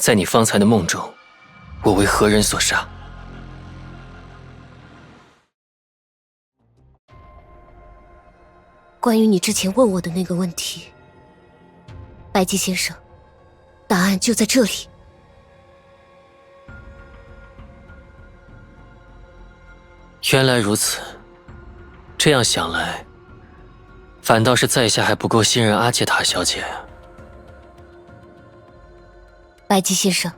在你方才的梦中，我为何人所杀？关于你之前问我的那个问题，白姬先生，答案就在这里。原来如此，这样想来，反倒是在下还不够信任阿切塔小姐啊。白姬先生，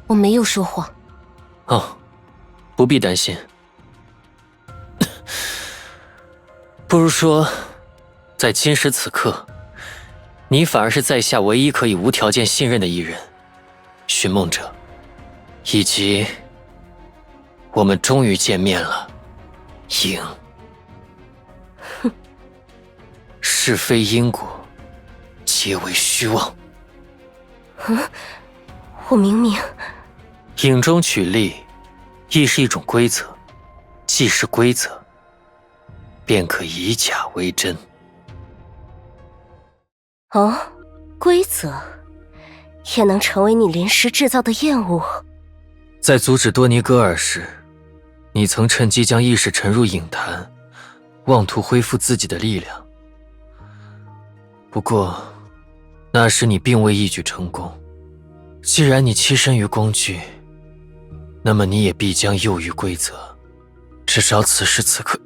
我没有说谎。哦，不必担心。不如说，在今时此刻，你反而是在下唯一可以无条件信任的一人，寻梦者，以及我们终于见面了，影。哼，是非因果，皆为虚妄。我明明。影中取利，亦是一种规则，既是规则，便可以假为真。哦，规则也能成为你临时制造的厌恶。在阻止多尼戈尔时，你曾趁机将意识沉入影坛，妄图恢复自己的力量。不过，那时你并未一举成功。既然你栖身于工具，那么你也必将囿于规则。至少此时此刻，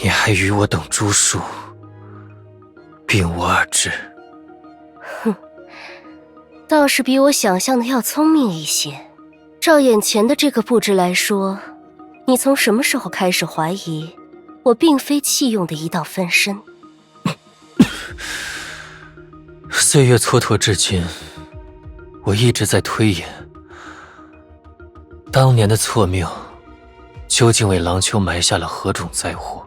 你还与我等株树，并无二致。哼，倒是比我想象的要聪明一些。照眼前的这个布置来说，你从什么时候开始怀疑我并非弃用的一道分身？岁月蹉跎至今，我一直在推演，当年的错谬究竟为郎丘埋下了何种灾祸？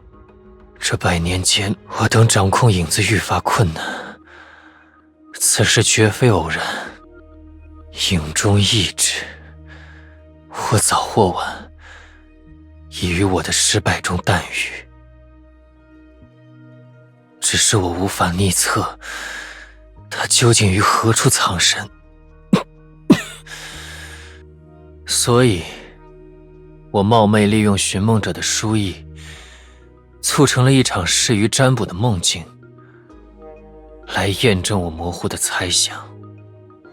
这100年间，我等掌控影子愈发困难，此事绝非偶然。影中意志，或早或晚，已于我的失败中淡于。只是我无法逆测，他究竟于何处藏身。所以，我冒昧利用寻梦者的书意，促成了一场适于占卜的梦境，来验证我模糊的猜想。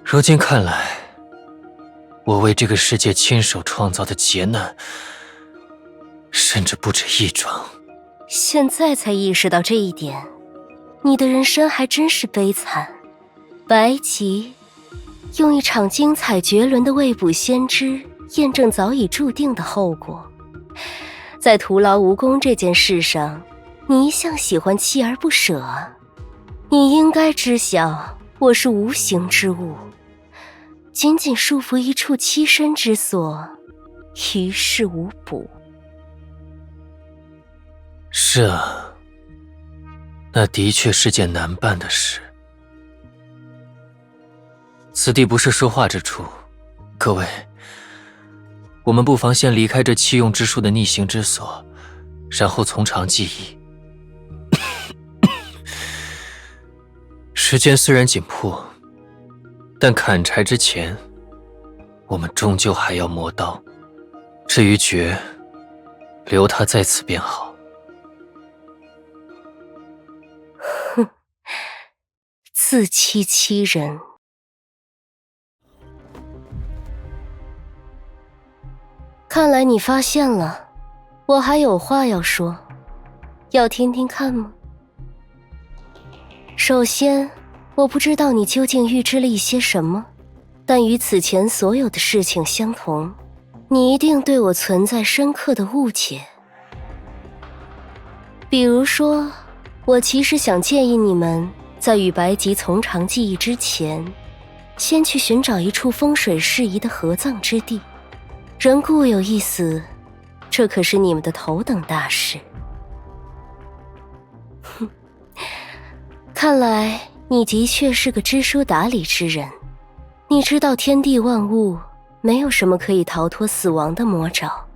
如今看来，我为这个世界亲手创造的劫难，甚至不止一桩。现在才意识到这一点，你的人生还真是悲惨。白吉用一场精彩绝伦的未卜先知，验证早已注定的后果。在徒劳无功这件事上，你一向喜欢锲而不舍啊。你应该知晓，我是无形之物，仅仅束缚一处栖身之所，于事无补。是啊，那的确是件难办的事。此地不是说话之处，各位，我们不妨先离开这弃用之术的逆行之所，然后从长计议。时间虽然紧迫，但砍柴之前，我们终究还要磨刀。至于诀，留他在此便好。哼，自欺欺人。看来你发现了，我还有话要说，要听听看吗？首先，我不知道你究竟预知了一些什么，但与此前所有的事情相同，你一定对我存在深刻的误解。比如说，我其实想建议你们在与白吉从长计议之前，先去寻找一处风水适宜的合葬之地。人固有一死，这可是你们的头等大事。哼，看来你的确是个知书达理之人。你知道天地万物没有什么可以逃脱死亡的魔爪，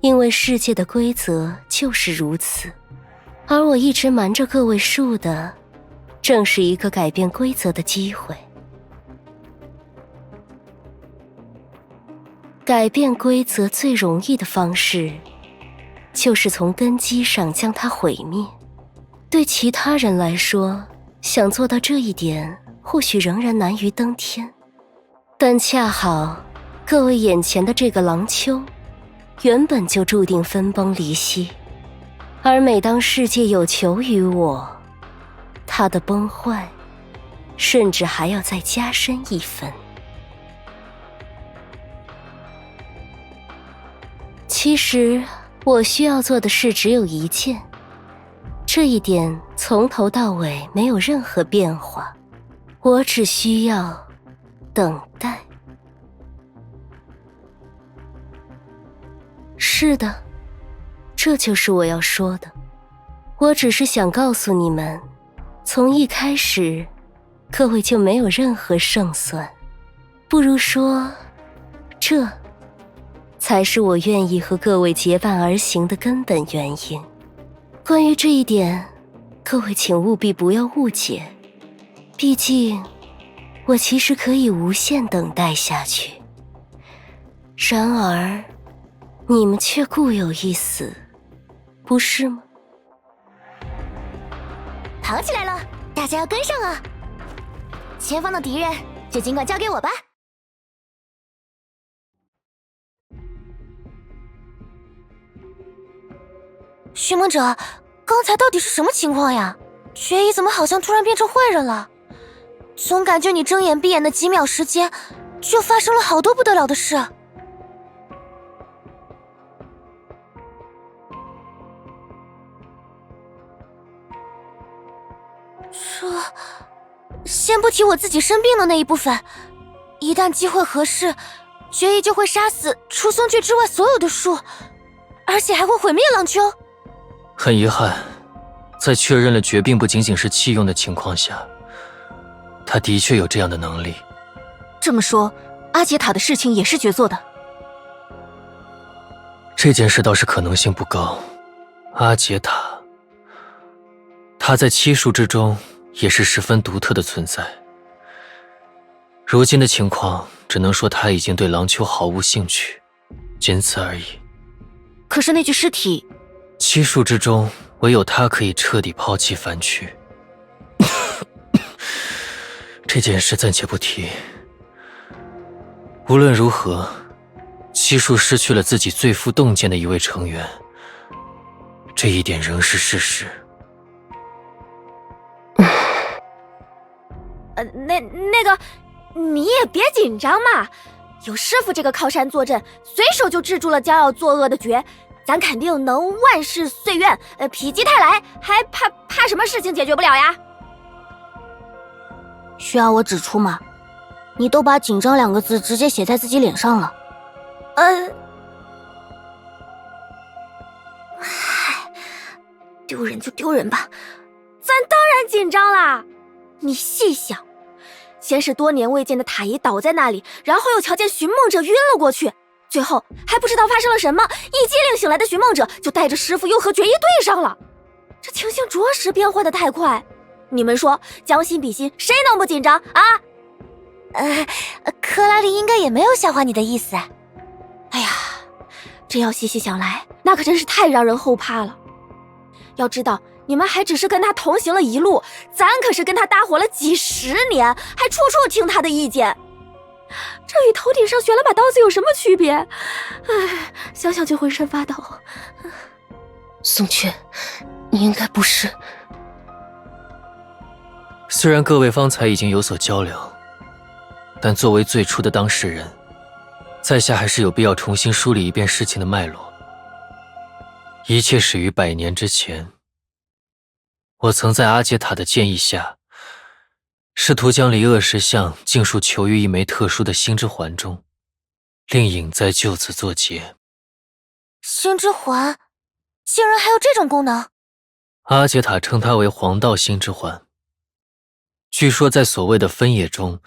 因为世界的规则就是如此。而我一直瞒着各位树的，正是一个改变规则的机会。改变规则最容易的方式，就是从根基上将它毁灭。对其他人来说，想做到这一点，或许仍然难于登天。但恰好，各位眼前的这个郎丘，原本就注定分崩离析。而每当世界有求于我，它的崩坏，甚至还要再加深一分。其实，我需要做的事只有一件，这一点从头到尾没有任何变化，我只需要等待。是的，这就是我要说的。我只是想告诉你们，从一开始，各位就没有任何胜算。不如说，这才是我愿意和各位结伴而行的根本原因。关于这一点，各位请务必不要误解。毕竟，我其实可以无限等待下去。然而，你们却固有一死，不是吗？跑起来了，大家要跟上啊！前方的敌人就尽管交给我吧。寻梦者，刚才到底是什么情况呀？决议怎么好像突然变成坏人了？总感觉你睁眼闭眼的几秒时间，就发生了好多不得了的事。先不提我自己生病的那一部分，一旦机会合适，决议就会杀死除松剧之外所有的树，而且还会毁灭郎丘。很遗憾，在确认了绝并不仅仅是弃用的情况下，他的确有这样的能力。这么说，阿杰塔的事情也是绝做的？这件事倒是可能性不高。阿杰塔，他在七术之中也是十分独特的存在。如今的情况，只能说他已经对郎丘毫无兴趣，仅此而已。可是那具尸体，七术之中唯有他可以彻底抛弃凡躯。这件事暂且不提。无论如何，七术失去了自己最富洞见的一位成员，这一点仍是事实。那个，你也别紧张嘛，有师傅这个靠山坐镇，随手就制住了将要作恶的绝，咱肯定能万事遂愿，否极泰来，还怕什么事情解决不了呀？需要我指出吗？你都把紧张2个字直接写在自己脸上了。唉，丢人就丢人吧，咱当然紧张啦。你细想，先是多年未见的塔姨倒在那里，然后又瞧见寻梦者晕了过去，最后还不知道发生了什么，一激灵醒来的寻梦者就带着师傅又和决一对上了。这情形着实变换得太快，你们说将心比心，谁能不紧张啊？克拉丽应该也没有笑话你的意思。哎呀，这要细细想来，那可真是太让人后怕了。要知道，你们还只是跟他同行了一路，咱可是跟他搭伙了几10年，还处处听他的意见。这与头顶上悬了把刀子有什么区别？唉，想想就浑身发抖。宋雀，你应该不是……虽然各位方才已经有所交流，但作为最初的当事人，在下还是有必要重新梳理一遍事情的脉络。一切始于100年之前，我曾在阿杰塔的建议下，试图将离恶石像尽数囚于一枚特殊的星之环中，令隐在就此作结。星之环竟然还有这种功能？阿杰塔称它为黄道星之环，据说在所谓的分野中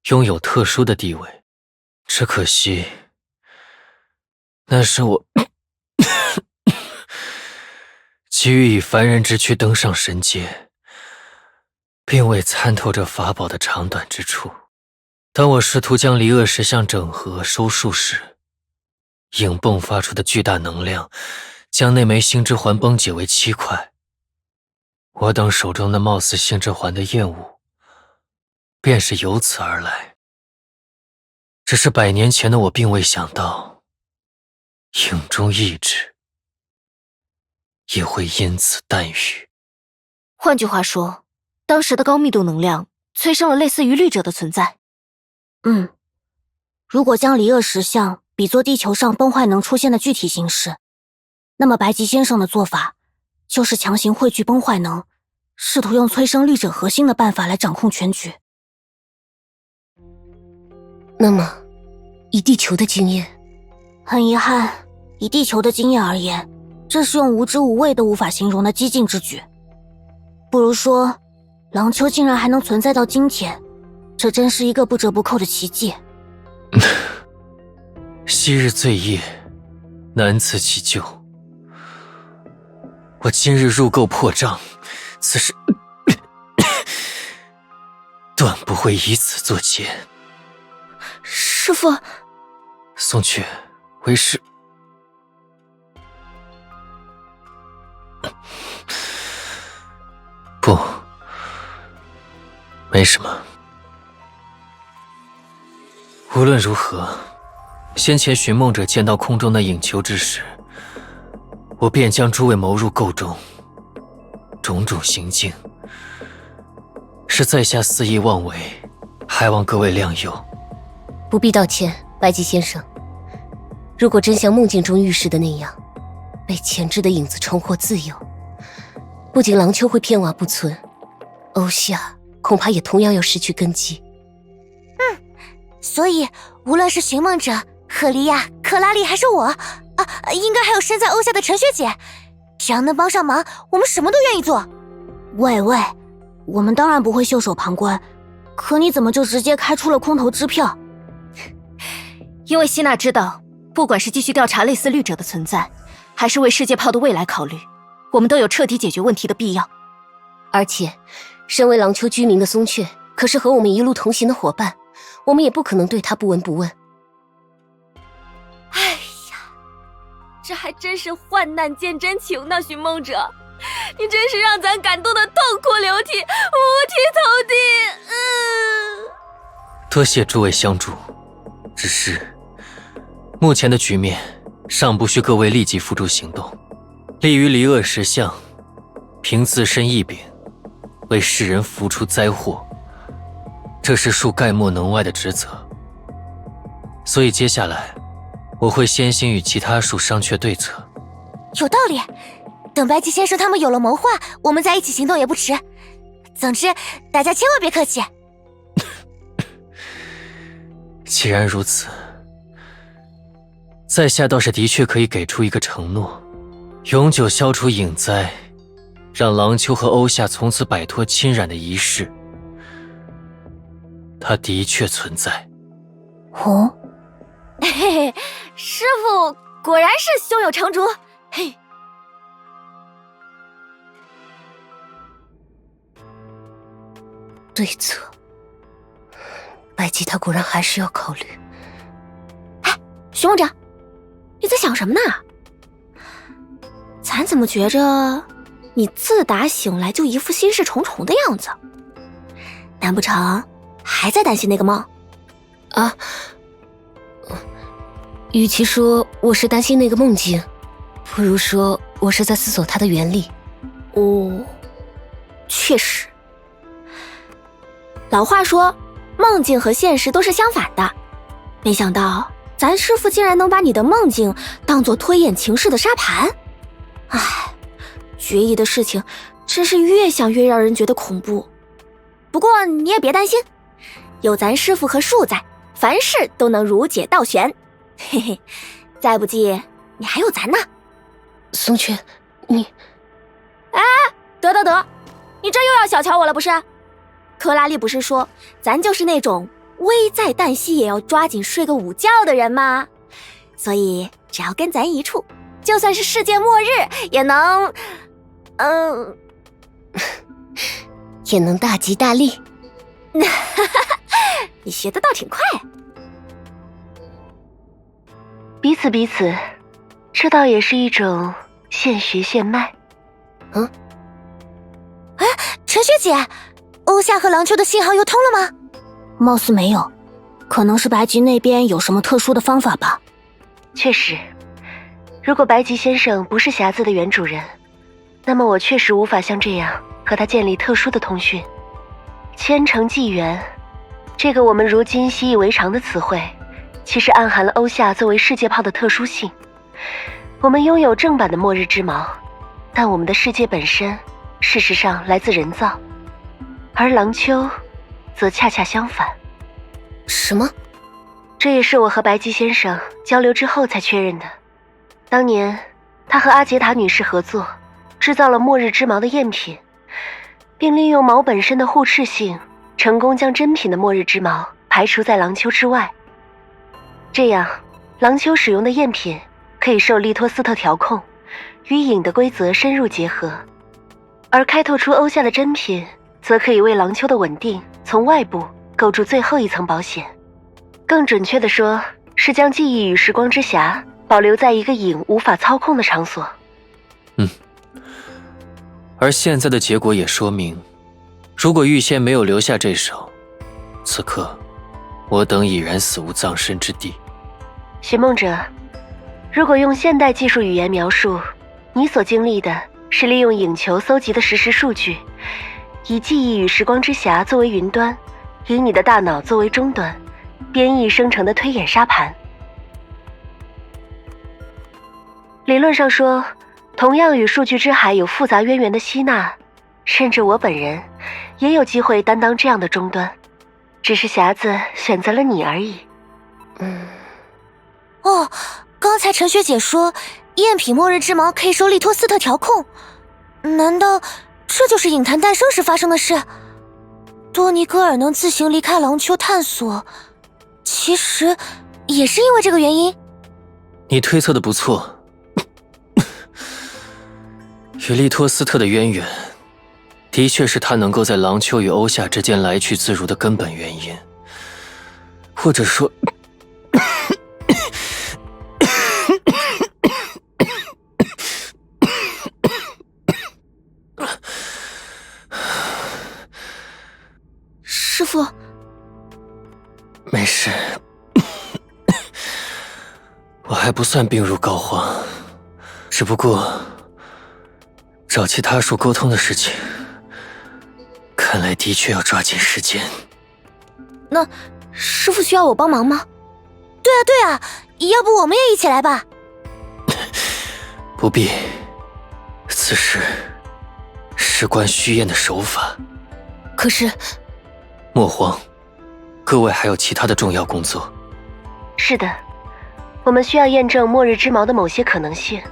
拥有特殊的地位，只可惜那是我急于以凡人之躯登上神阶，并未参透这法宝的长短之处。当我试图将离恶石像整合收束时，影迸发出的巨大能量，将那枚星之环崩解为7块。我等手中的貌似星之环的厌恶，便是由此而来。只是100年前的我并未想到，影中意志也会因此淡愈。换句话说，当时的高密度能量催生了类似于律者的存在。如果将离厄石像比作地球上崩坏能出现的具体形式，那么白吉先生的做法就是强行汇聚崩坏能，试图用催生律者核心的办法来掌控全局。那么，以地球的经验，很遗憾，以地球的经验而言，这是用无知无畏都无法形容的激进之举。不如说，廊丘竟然还能存在到今天，这真是一个不折不扣的奇迹。昔日罪业，难辞其咎。我今日入垢破障，此事断不会以此作结。师父，宋雀，为师。不，没什么。无论如何，先前寻梦者见到空中的影球之时，我便将诸位谋入垢中。种种行径，是在下肆意妄为，还望各位谅宥。不必道歉，白吉先生。如果真像梦境中预示的那样，被钳制的影子重获自由，不仅廊丘会片瓦不存，欧夏恐怕也同样要失去根基。所以，无论是寻梦者、赫利亚、克拉丽还是我，应该还有身在欧夏的陈学姐，只要能帮上忙，我们什么都愿意做。喂，我们当然不会袖手旁观，可你怎么就直接开出了空头支票？因为希娜知道，不管是继续调查类似律者的存在，还是为世界炮的未来考虑，我们都有彻底解决问题的必要。而且，身为廊丘居民的松雀，可是和我们一路同行的伙伴，我们也不可能对他不闻不问。哎呀，这还真是患难见真情呢，寻梦者，你真是让咱感动的痛哭流涕，五体投地。多谢诸位相助，只是目前的局面尚不需各位立即付诸行动，立于离厄石像，凭自身异禀，为世人扶出灾祸，这是恕盖莫能外的职责。所以接下来我会先行与其他属商榷对策。有道理，等白吉先生他们有了谋划，我们再一起行动也不迟。总之，大家千万别客气。既然如此，在下倒是的确可以给出一个承诺，永久消除影灾，让廊丘和欧夏从此摆脱侵染的仪式。它的确存在。哦，嘿嘿，师父果然是胸有成竹。嘿，对策，白吉他果然还是要考虑。寻梦者，你在想什么呢？咱怎么觉着你自打醒来就一副心事重重的样子？难不成还在担心那个梦？啊，与其说我是担心那个梦境，不如说我是在思索它的原理。哦，确实。老话说，梦境和现实都是相反的。没想到咱师父竟然能把你的梦境当作推演情势的沙盘。唉，决议的事情真是越想越让人觉得恐怖。不过你也别担心，有咱师父和树在，凡事都能如解倒悬。嘿嘿，再不济你还有咱呢。松雀，你……得，你这又要小瞧我了不是？克拉丽不是说咱就是那种危在旦夕也要抓紧睡个午觉的人吗？所以只要跟咱一处，就算是世界末日也能……也能大吉大利。你学的倒挺快。彼此，这倒也是一种现学现卖。陈学姐，欧夏和郎秋的信号又通了吗？貌似没有，可能是白吉那边有什么特殊的方法吧。确实，如果白吉先生不是匣子的原主人，那么我确实无法像这样和他建立特殊的通讯。千城纪元，这个我们如今习以为常的词汇，其实暗含了欧夏作为世界炮的特殊性。我们拥有正版的末日之矛，但我们的世界本身事实上来自人造，而郎秋则恰恰相反。什么？这也是我和白吉先生交流之后才确认的。当年他和阿杰塔女士合作，制造了末日之矛的赝品，并利用矛本身的互斥性，成功将真品的末日之矛排除在郎秋之外。这样，郎秋使用的赝品可以受利托斯特调控，与影的规则深入结合，而开拓出欧夏的真品，则可以为郎秋的稳定从外部构筑最后一层保险。更准确地说，是将记忆与时光之匣保留在一个影无法操控的场所。而现在的结果也说明，如果玉仙没有留下这手，此刻我等已然死无葬身之地。寻梦者，如果用现代技术语言描述，你所经历的是利用影球搜集的实时数据，以记忆与时光之匣作为云端，以你的大脑作为终端，编译生成的推演沙盘。理论上说，同样与数据之海有复杂渊源的希娜，甚至我本人，也有机会担当这样的终端，只是匣子选择了你而已。哦，刚才陈学姐说赝品末日之矛可以受利托斯特调控，难道这就是影坛诞生时发生的事？多尼戈尔能自行离开廊丘探索，其实也是因为这个原因。你推测的不错，与利托斯特的渊源，的确是他能够在廊丘与欧夏之间来去自如的根本原因，或者说，师父，没事，我还不算病入膏肓，只不过找其他术沟通的事情，看来的确要抓紧时间。那师父需要我帮忙吗？对啊，要不我们也一起来吧？不必，此事事关虚验的手法。可是莫慌，各位还有其他的重要工作。是的，我们需要验证末日之矛的某些可能性，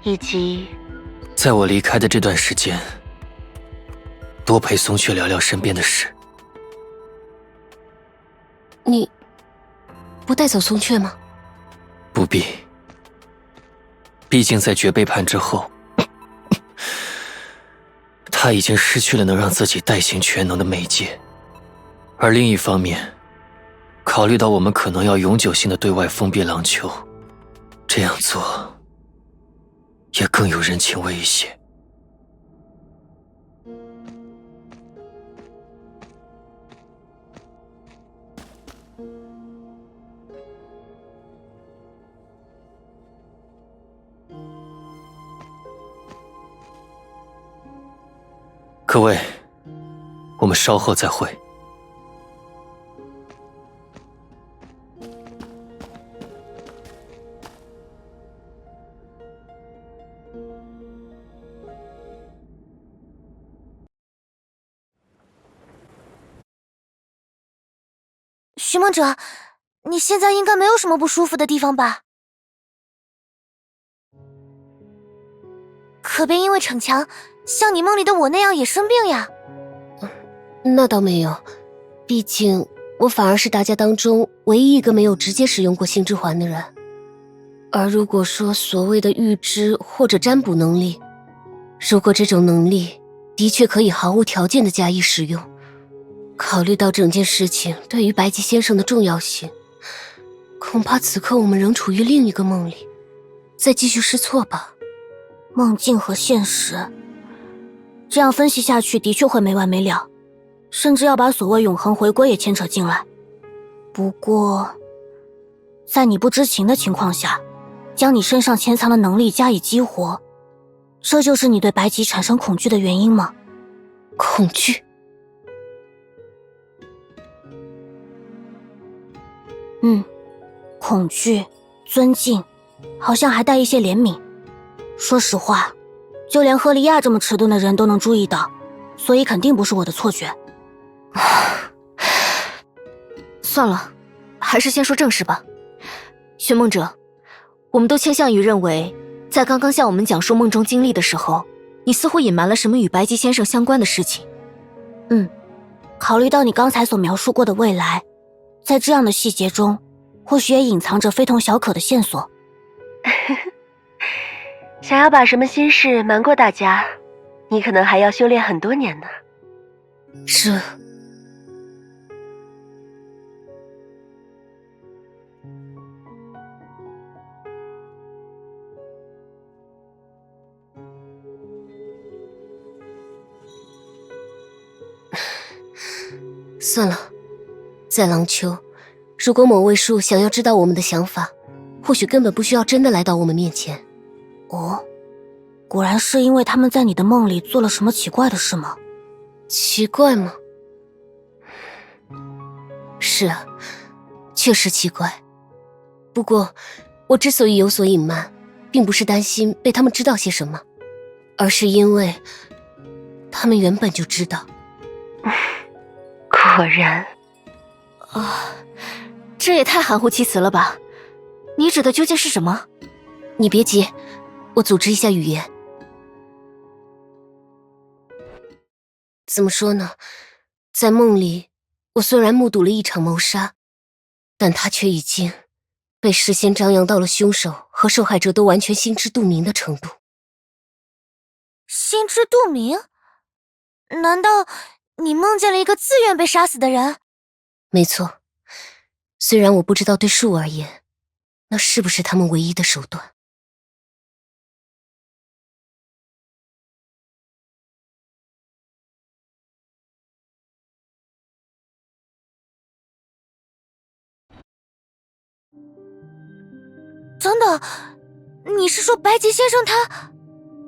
以及在我离开的这段时间，多陪松雀聊聊身边的事。你不带走松雀吗？不必，毕竟在绝背叛之后，他已经失去了能让自己代行全能的媒介。而另一方面，考虑到我们可能要永久性的对外封闭廊丘，这样做也更有人情味一些。各位，我们稍后再会。寻梦者，你现在应该没有什么不舒服的地方吧？可别因为逞强，像你梦里的我那样也生病呀。那倒没有，毕竟我反而是大家当中唯一一个没有直接使用过星之环的人。而如果说所谓的预知或者占卜能力，如果这种能力的确可以毫无条件的加以使用，考虑到整件事情对于白吉先生的重要性，恐怕此刻我们仍处于另一个梦里，再继续试错吧。梦境和现实，这样分析下去的确会没完没了，甚至要把所谓永恒回归也牵扯进来。不过，在你不知情的情况下，将你身上潜藏的能力加以激活，这就是你对白吉产生恐惧的原因吗？恐惧？恐惧、尊敬，好像还带一些怜悯。说实话，就连赫利亚这么迟钝的人都能注意到，所以肯定不是我的错觉。算了，还是先说正事吧。寻梦者，我们都倾向于认为，在刚刚向我们讲述梦中经历的时候，你似乎隐瞒了什么与白吉先生相关的事情。考虑到你刚才所描述过的未来，在这样的细节中，或许也隐藏着非同小可的线索。想要把什么心事瞒过大家，你可能还要修炼很多年呢。这……算了，在廊丘，如果某位数想要知道我们的想法，或许根本不需要真的来到我们面前。哦，果然是因为他们在你的梦里做了什么奇怪的事吗？奇怪吗？是啊，确实奇怪。不过，我之所以有所隐瞒，并不是担心被他们知道些什么，而是因为他们原本就知道。果然。这也太含糊其辞了吧？你指的究竟是什么？你别急，我组织一下语言。怎么说呢？在梦里，我虽然目睹了一场谋杀，但它却已经被事先张扬到了凶手和受害者都完全心知肚明的程度。心知肚明？难道你梦见了一个自愿被杀死的人？没错，虽然我不知道对树而言，那是不是他们唯一的手段。真的？你是说白吉先生他……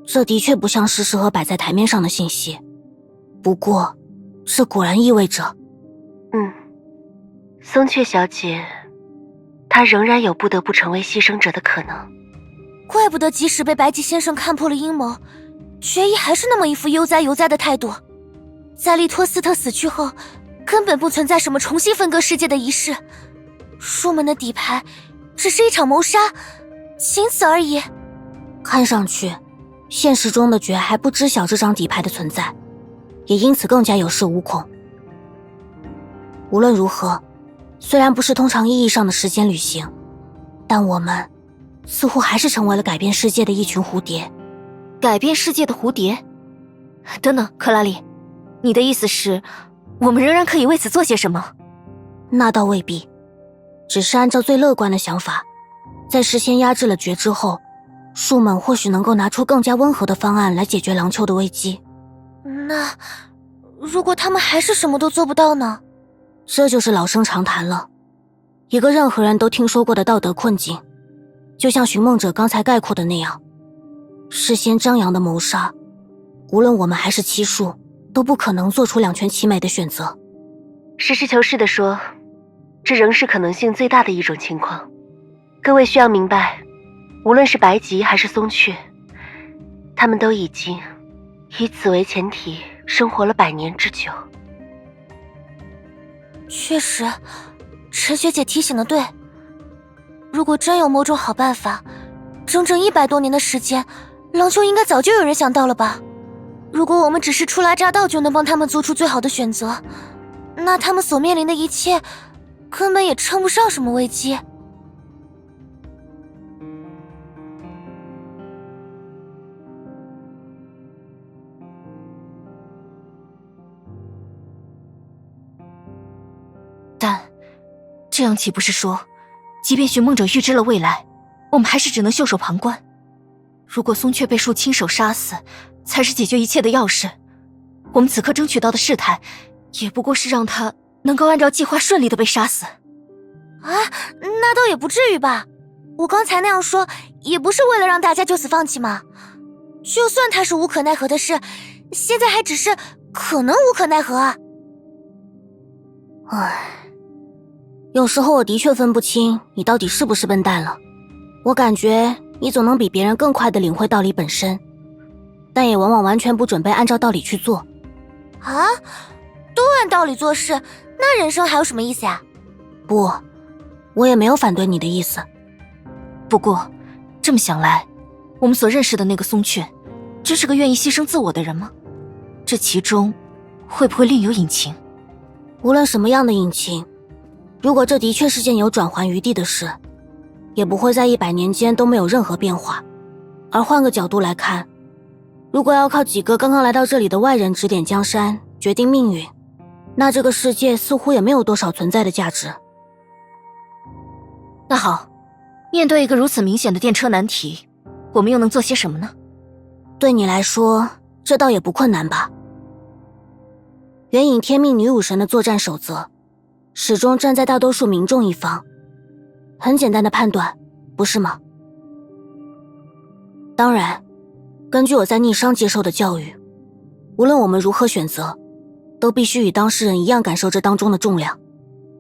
这的确不像是适合摆在台面上的信息。不过，这果然意味着……松雀小姐，她仍然有不得不成为牺牲者的可能。怪不得即使被白吉先生看破了阴谋，决一还是那么一副悠哉悠哉的态度。在利托斯特死去后，根本不存在什么重新分割世界的仪式。树们的底牌只是一场谋杀，仅此而已。看上去，现实中的绝还不知晓这张底牌的存在，也因此更加有恃无恐。无论如何，虽然不是通常意义上的时间旅行，但我们似乎还是成为了改变世界的一群蝴蝶。改变世界的蝴蝶？等等，克拉里，你的意思是，我们仍然可以为此做些什么？那倒未必，只是按照最乐观的想法，在事先压制了绝之后，树们或许能够拿出更加温和的方案来解决廊丘的危机。那如果他们还是什么都做不到呢？这就是老生常谈了，一个任何人都听说过的道德困境。就像寻梦者刚才概括的那样，事先张扬的谋杀，无论我们还是七树，都不可能做出两全其美的选择。实事求是地说，这仍是可能性最大的一种情况。各位需要明白，无论是白吉还是松雀，他们都已经以此为前提生活了100年之久。确实，陈学姐提醒的对，如果真有某种好办法，整整100多年的时间，廊丘应该早就有人想到了吧。如果我们只是初来乍到就能帮他们做出最好的选择，那他们所面临的一切根本也称不上什么危机。但这样岂不是说，即便寻梦者预知了未来，我们还是只能袖手旁观。如果松雀被树亲手杀死，才是解决一切的钥匙，我们此刻争取到的事态，也不过是让他能够按照计划顺利的被杀死。啊，那倒也不至于吧。我刚才那样说，也不是为了让大家就此放弃嘛。就算他是无可奈何的事，现在还只是可能无可奈何啊。唉，有时候我的确分不清你到底是不是笨蛋了。我感觉你总能比别人更快地领会道理本身，但也往往完全不准备按照道理去做。啊，都按道理做事，那人生还有什么意思呀？不，我也没有反对你的意思。不过，这么想来，我们所认识的那个松雀，真是个愿意牺牲自我的人吗？这其中，会不会另有隐情？无论什么样的隐情，如果这的确是件有转圜余地的事，也不会在100年间都没有任何变化。而换个角度来看，如果要靠几个刚刚来到这里的外人指点江山，决定命运，那这个世界似乎也没有多少存在的价值。那好，面对一个如此明显的电车难题，我们又能做些什么呢？对你来说，这倒也不困难吧。援引天命女武神的作战守则，始终站在大多数民众一方。很简单的判断，不是吗？当然，根据我在逆商接受的教育，无论我们如何选择，都必须与当事人一样感受这当中的重量。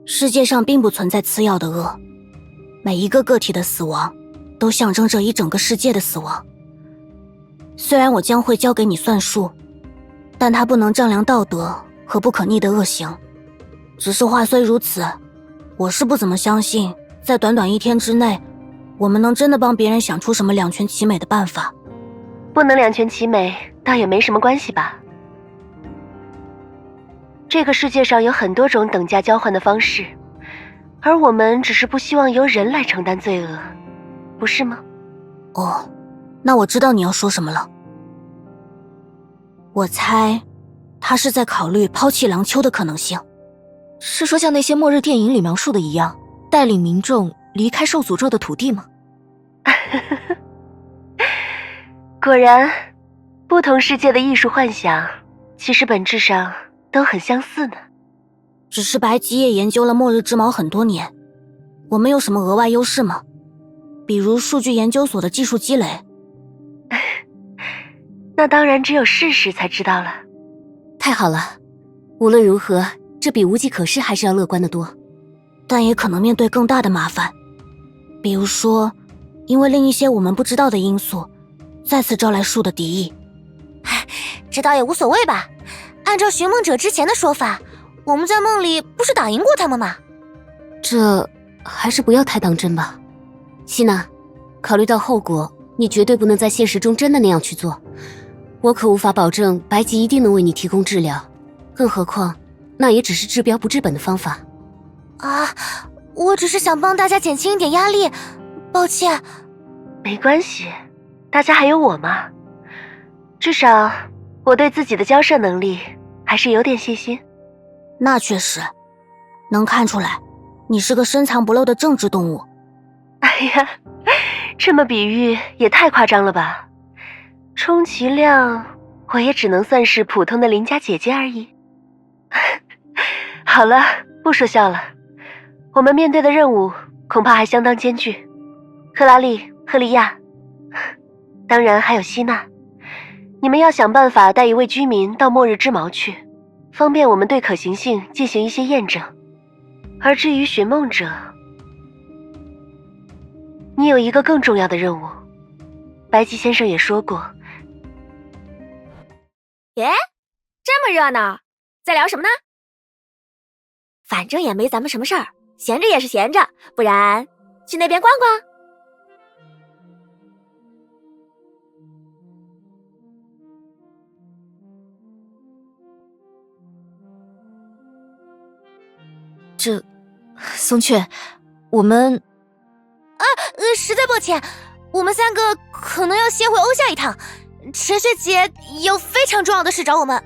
世界上并不存在次要的恶，每一个个体的死亡，都象征着一整个世界的死亡。虽然我将会教给你算术，但它不能丈量道德和不可逆的恶行。只是话虽如此，我是不怎么相信在短短1天之内，我们能真的帮别人想出什么两全其美的办法。不能两全其美，倒也没什么关系吧。这个世界上有很多种等价交换的方式，而我们只是不希望由人来承担罪恶，不是吗？哦，那我知道你要说什么了。我猜，他是在考虑抛弃郎丘的可能性。是说像那些末日电影里描述的一样，带领民众离开受诅咒的土地吗？果然，不同世界的艺术幻想，其实本质上都很相似呢。只是白吉也研究了末日之矛很多年，我们有什么额外优势吗？比如数据研究所的技术积累？那当然只有试试才知道了。太好了，无论如何，这比无计可施还是要乐观得多。但也可能面对更大的麻烦，比如说，因为另一些我们不知道的因素，再次招来树的敌意。这倒也无所谓吧。按照寻梦者之前的说法，我们在梦里不是打赢过他们吗？这还是不要太当真吧。希娜，考虑到后果，你绝对不能在现实中真的那样去做。我可无法保证白吉一定能为你提供治疗，更何况那也只是治标不治本的方法。啊，我只是想帮大家减轻一点压力，抱歉。没关系，大家还有我嘛。至少我对自己的交涉能力还是有点信心。那确实，能看出来，你是个深藏不露的政治动物。哎呀，这么比喻也太夸张了吧。充其量我也只能算是普通的邻家姐姐而已。好了，不说笑了，我们面对的任务恐怕还相当艰巨。克拉丽、赫利亚，当然还有希娜，你们要想办法带一位居民到末日之矛去，方便我们对可行性进行一些验证。而至于寻梦者，你有一个更重要的任务。白吉先生也说过。耶，这么热闹，在聊什么呢？反正也没咱们什么事儿，闲着也是闲着，不然去那边逛逛。这，松雀，我们……实在抱歉，我们3个可能要先回欧夏一趟。陈学姐有非常重要的事找我们。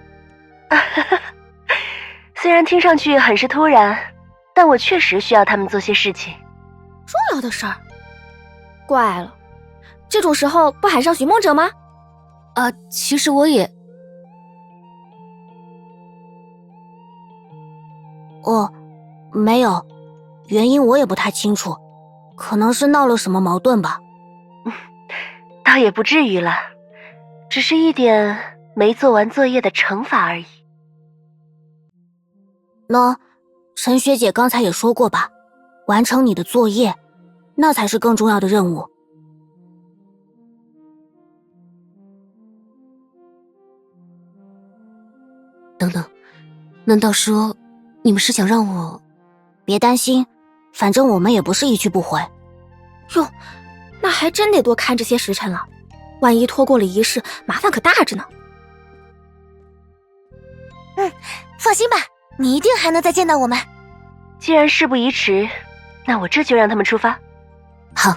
虽然听上去很是突然，但我确实需要他们做些事情。重要的事儿。怪了，这种时候不喊上寻梦者吗？其实我也……没有，原因我也不太清楚，可能是闹了什么矛盾吧。倒也不至于了，只是一点没做完作业的惩罚而已。那陈学姐刚才也说过吧，完成你的作业，那才是更重要的任务。等等，难道说你们是想让我……别担心，反正我们也不是一去不回。哟，那还真得多看这些时辰了，万一拖过了仪式，麻烦可大着呢。放心吧，你一定还能再见到我们。既然事不宜迟，那我这就让他们出发。好。